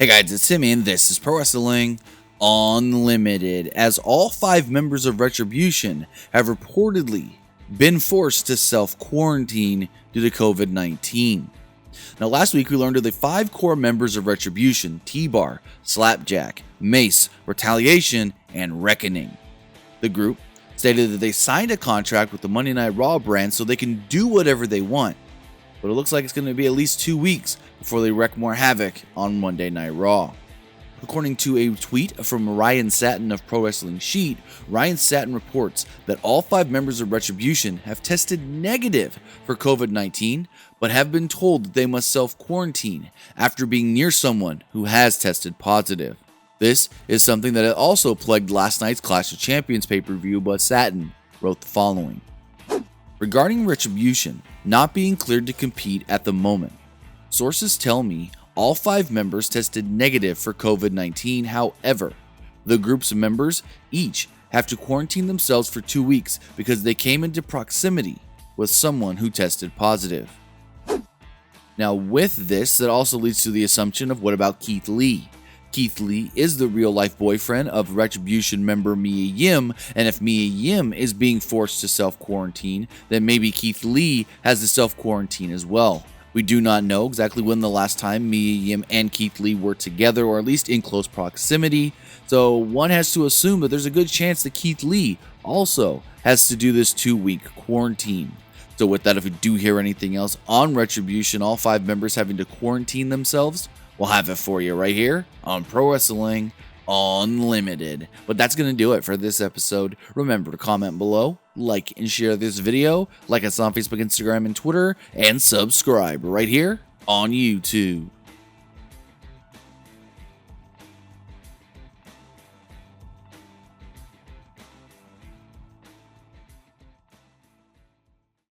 Hey guys, it's Timmy and this is Pro Wrestling Unlimited. As all 5 members of Retribution have reportedly been forced to self-quarantine due to COVID-19. Now last week we learned of the 5 core members of Retribution: T-Bar, Slapjack, Mace, Retaliation, and Reckoning. The group stated that they signed a contract with the Monday Night Raw brand so they can do whatever they want. But it looks like it's going to be at least 2 weeks before they wreak more havoc on Monday Night Raw. According to a tweet from Ryan Satin of Pro Wrestling Sheet, Ryan Satin reports that all 5 members of Retribution have tested negative for COVID-19, but have been told that they must self-quarantine after being near someone who has tested positive. This is something that also plagued last night's Clash of Champions pay-per-view, but Satin wrote the following. Regarding Retribution not being cleared to compete at the moment, sources tell me all 5 members tested negative for COVID-19. However, the group's members each have to quarantine themselves for 2 weeks because they came into proximity with someone who tested positive. Now with this, that also leads to the assumption of what about Keith Lee? Keith Lee is the real-life boyfriend of Retribution member Mia Yim, and if Mia Yim is being forced to self-quarantine, then maybe Keith Lee has to self-quarantine as well. We do not know exactly when the last time Mia Yim and Keith Lee were together, or at least in close proximity, so one has to assume that there's a good chance that Keith Lee also has to do this 2-week quarantine. So with that, if we do hear anything else on Retribution, all 5 members having to quarantine themselves, we'll have it for you right here on Pro Wrestling Unlimited. But that's going to do it for this episode. Remember to comment below, like and share this video, like us on Facebook, Instagram, and Twitter, and subscribe right here on YouTube.